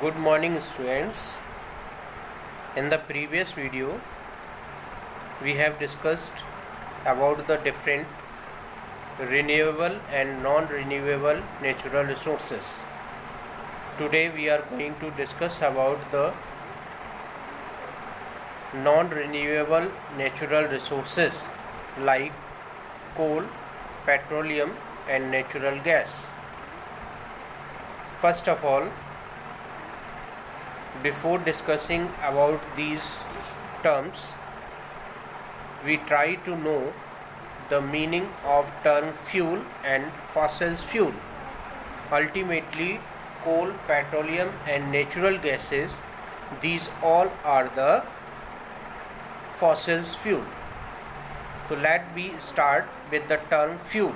Good morning, students. In the previous video, we have discussed about the different renewable and non-renewable natural resources. Today we are going to discuss about the non-renewable natural resources like coal, petroleum and natural gas. First of all, before discussing about these terms, we try to know the meaning of term fuel and fossil fuel. Ultimately, coal, petroleum and natural gases, these all are the fossil fuel. So let me start with the term fuel.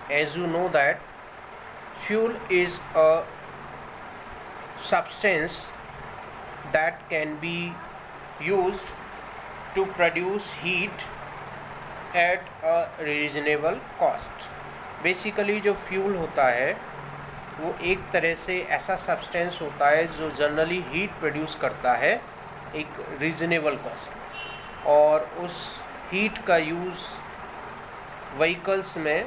As you know that fuel is a substance that can be used to produce heat at a reasonable cost. Basically जो fuel होता है वो एक तरह से ऐसा substance होता है जो जनरली हीट प्रोड्यूस करता है एक रीजनेबल कॉस्ट, और उस हीट का यूज़ व्हीकल्स में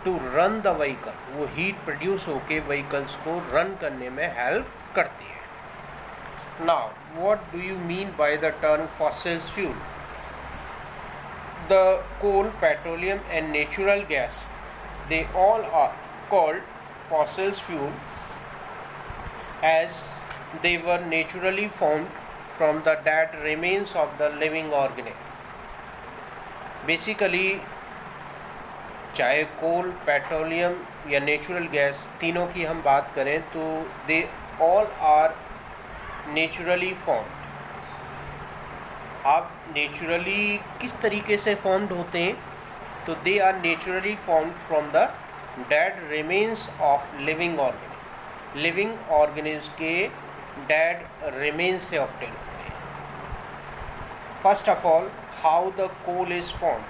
टू रन द व्हीकल, वो हीट प्रोड्यूस होके व्हीकल्स को रन करने में हेल्प करती है. Now, what do you mean by the term fossil fuel? The coal, petroleum and natural gas, they all are called fossil fuel as they were naturally formed from the dead remains of the living organism. Basically, चाहे coal, petroleum या natural gas तीनों की हम बात करें तो they all are naturally formed. अब naturally किस तरीके से फॉर्म्ड होते हैं, तो they are naturally formed from the dead remains of living organism. Living organism के डेड रिमेन्स से ऑब्टेन होते हैं. First of all, how the coal is formed.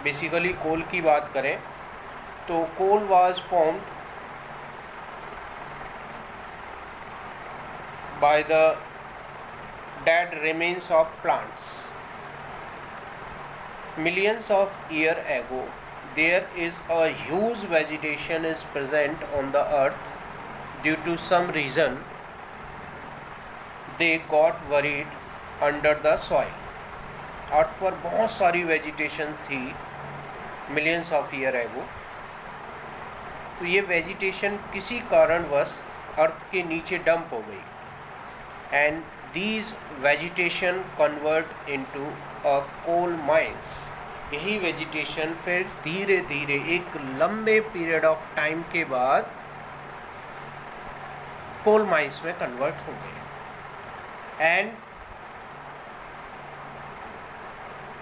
Basically coal की बात करें तो coal was formed by the dead remains of plants. Millions of years ago, there is a huge vegetation is present on the earth. Due to some reason, they got buried under the soil. अर्थ पर बहुत सारी vegetation थी millions of year ago. तो ये vegetation किसी कारणवश अर्थ के नीचे डंप हो गई, and these vegetation convert into a coal mines. यही वेजिटेशन फिर धीरे धीरे एक लंबे पीरियड ऑफ टाइम के बाद कोल माइंस में कन्वर्ट हो गए. एंड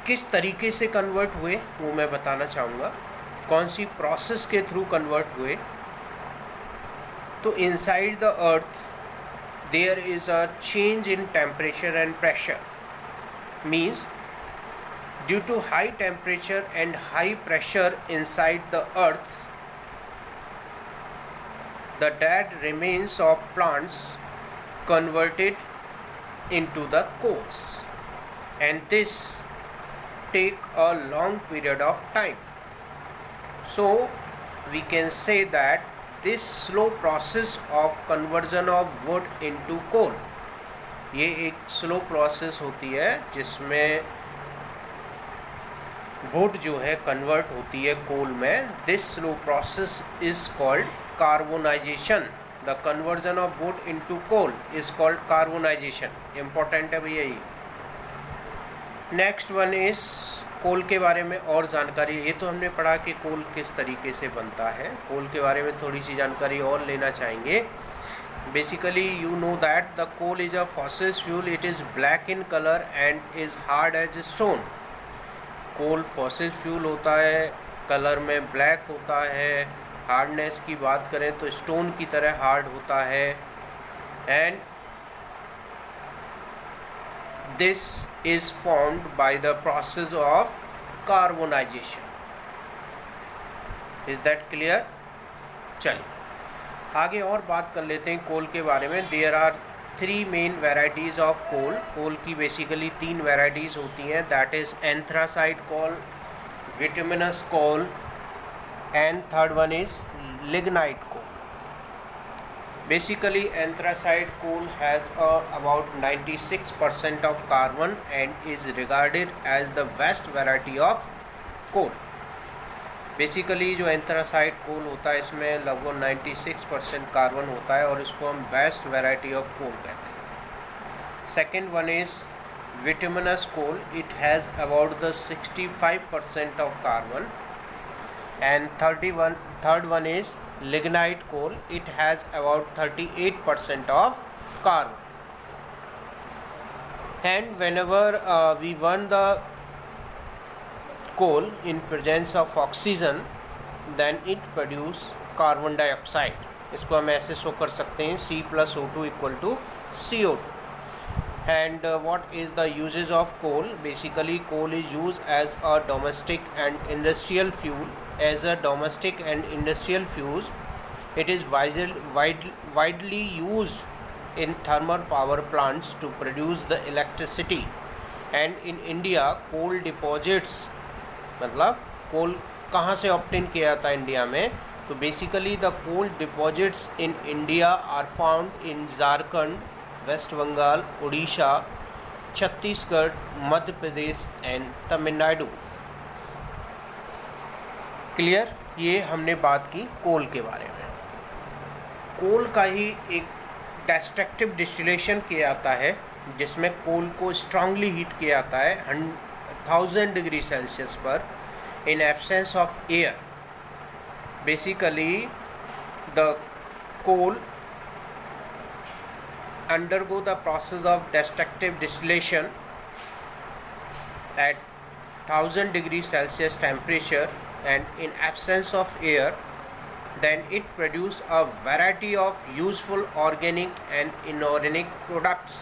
किस तरीके से कन्वर्ट हुए वो मैं बताना चाहूँगा, कौन सी प्रोसेस के थ्रू कन्वर्ट हुए. तो inside the earth there is a change in temperature and pressure. Means due to high temperature and high pressure inside the earth, the dead remains of plants converted into the coals, and this take a long period of time. So we can say that this slow process of conversion of wood into coal, ये एक slow process होती है जिसमें would जो है convert होती है coal में. This slow process is called carbonization. The conversion of wood into coal is called carbonization. Important है भैया ये. नेक्स्ट वन इज कोल के बारे में और जानकारी. ये तो हमने पढ़ा कि कोल किस तरीके से बनता है. कोल के बारे में थोड़ी सी जानकारी और लेना चाहेंगे. Basically you know that the coal is a fossil fuel. It is black in colour and is hard as stone. Coal fossil fuel होता है, कलर में ब्लैक होता है. हार्डनेस की बात करें तो स्टोन की तरह हार्ड होता है. And this is formed by the process of carbonization. Is that clear? चलिए आगे और बात कर लेते हैं कोल के बारे में। There are 3 main varieties of coal. Coal की बेसिकली 3 वेराइटीज़ होती हैं, that is anthracite coal, bituminous coal and third one is lignite coal. Basically, anthracite coal has about 96% of carbon and is regarded as the best variety of coal. Basically, जो anthracite coal होता है इसमें लगभग 96% carbon होता है और इसको हम बेस्ट वैरायटी ऑफ कोल कहते हैं। Second one is bituminous coal, it has about the 65% of carbon and third one is lignite coal, it has about 38% of carbon. And whenever we burn the coal in presence of oxygen, then it produce carbon dioxide. इसको हम ऐसे show कर सकते हैं C+O2 equal to CO2. And what is the uses of coal? Basically, coal is used as a domestic and industrial fuel. As a domestic and industrial fuel, it is widely used in thermal power plants to produce the electricity. And in India, coal deposits, मतलब coal कहाँ से obtain किया जाता है India में? तो basically the coal deposits in India are found in Jharkhand, West Bengal, Orissa, Chhattisgarh, Madhya Pradesh and Tamil Nadu. Clear? ये हमने बात की कोल के बारे में। कोल का ही एक डिस्ट्रक्टिव डिस्टिलेशन किया जाता है जिसमें कोल को स्ट्रांगली हीट किया जाता है 1000 डिग्री सेल्सियस पर in absence of air. Basically the coal undergo the process of destructive distillation at 1000 degrees Celsius temperature and in absence of air, then it produce a variety of useful organic and inorganic products.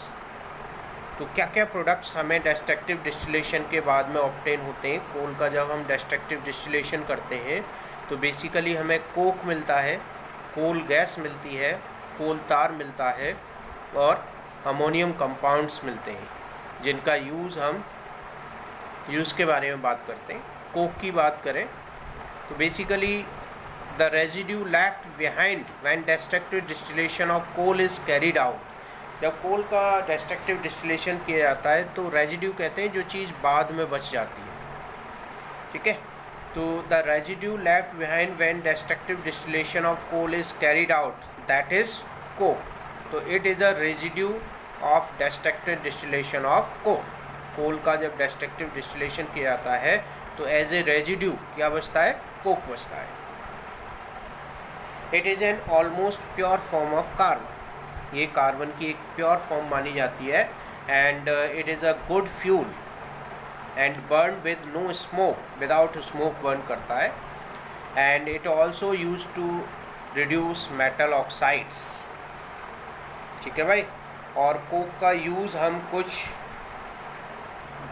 तो क्या क्या products हमें destructive distillation के बाद में obtain होते हैं? कोल का जब हम डिस्ट्रक्टिव डिस्टिलेशन करते हैं तो बेसिकली हमें कोक मिलता है, कोल गैस मिलती है, कोल तार मिलता है और अमोनियम कंपाउंड्स मिलते हैं जिनका यूज़ हम यूज़ के बारे में बात करते हैं। कोक की बात करें तो basically the residue left behind when destructive distillation of coal is carried out. जब कोल का डिस्ट्रक्टिव डिस्टिलेशन किया जाता है तो रेजिड्यू कहते हैं जो चीज़ बाद में बच जाती है, ठीक है। तो the residue left behind when destructive distillation of coal is carried out, that is coke. तो it is a residue of destructive distillation of coal. Coal का जब डिस्ट्रक्टिव डिस्टिलेशन किया जाता है तो एज ए रेजिड्यू क्या बचता है? कोक बचता है। It is an almost pure form of carbon, ये कार्बन की एक प्योर फॉर्म मानी जाती है। And it is a good fuel and burn with no smoke, without smoke burn करता है। And it also use to reduce metal oxides, ठीक है भाई। और कोक का यूज़ हम कुछ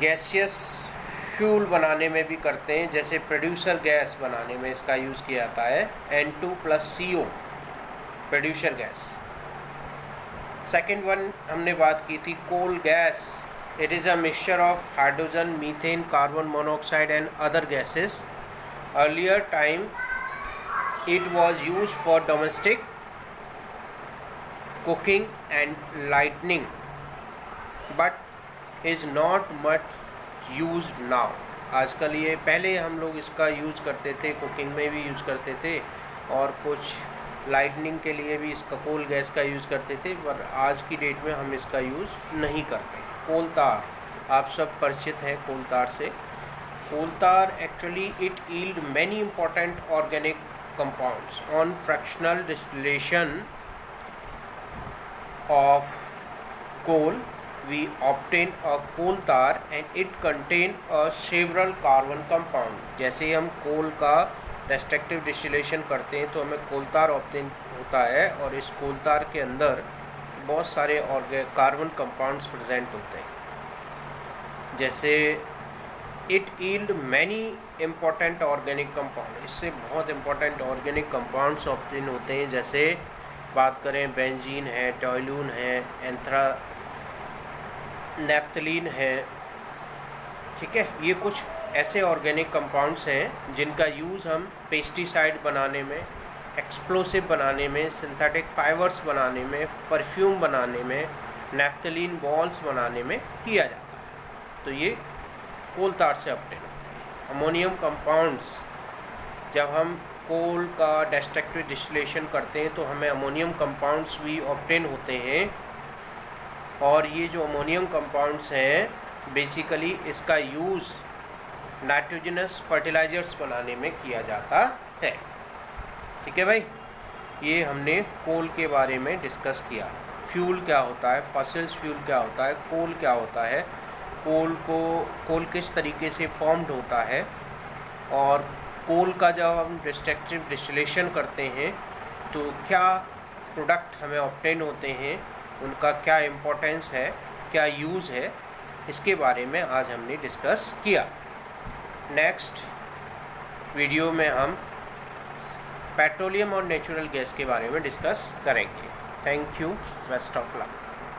गैसियस फ्यूल बनाने में भी करते हैं, जैसे प्रोड्यूसर गैस बनाने में इसका यूज़ किया जाता है N2+CO, producer gas. Second one हमने बात की थी coal gas. It is a mixture of hydrogen, methane, carbon monoxide and other gases. Earlier time it was use for domestic cooking and lighting but is not much used now। आजकल ये, पहले हम लोग इसका यूज़ करते थे, cooking में भी यूज़ करते थे और कुछ लाइटनिंग के लिए भी इसका कोल गैस का यूज़ करते थे, पर आज की डेट में हम इसका यूज़ नहीं करते। कोल तार, आप सब परिचित हैं कोल तार से। कोल तार actually it yield many important organic compounds on fractional distillation of coal we obtain a coal tar and it contain a several carbon compound। जैसे हम कोल का डिस्ट्रक्टिव डिस्टिलेशन करते हैं तो हमें कोल तार ऑब्टेन होता है और इस कोल तार के अंदर बहुत सारे कार्बन कंपाउंड्स प्रेजेंट होते हैं। जैसे it yield many important organic compound, इससे बहुत इम्पॉर्टेंट ऑर्गेनिक कंपाउंड्स ऑब्टेन होते हैं, जैसे बात करें बेंजीन है, टोल्यून है, नेफ्थलीन है, ठीक है। ये कुछ ऐसे ऑर्गेनिक कंपाउंड्स हैं जिनका यूज़ हम पेस्टिसाइड बनाने में, एक्सप्लोसिव बनाने में, सिंथेटिक फाइबर्स बनाने में, परफ्यूम बनाने में, नेफ्थलीन बॉल्स बनाने में किया जाता है। तो ये कोल तार से ऑब्टेन होते हैं। अमोनियम कंपाउंड्स, जब हम कोल का डिस्ट्रक्टिव डिस्टिलेशन करते हैं तो हमें अमोनियम कंपाउंड्स भी ऑब्टेन होते हैं। और ये जो अमोनियम कंपाउंड्स हैं बेसिकली इसका यूज़ नाइट्रोजनस फर्टिलाइजर्स बनाने में किया जाता है, ठीक है भाई। ये हमने कोल के बारे में डिस्कस किया। फ्यूल क्या होता है, फॉसिल्स फ्यूल क्या होता है, कोल क्या होता है, कोल किस तरीके से फॉर्म्ड होता है, और कोल का जब हम डिस्ट्रक्टिव डिस्टिलेशन करते हैं तो क्या प्रोडक्ट हमें ऑब्टेन होते हैं, उनका क्या इम्पोर्टेंस है, क्या यूज़ है, इसके बारे में आज हमने डिस्कस किया। नेक्स्ट वीडियो में हम पेट्रोलियम और नेचुरल गैस के बारे में डिस्कस करेंगे। Thank you, best of luck.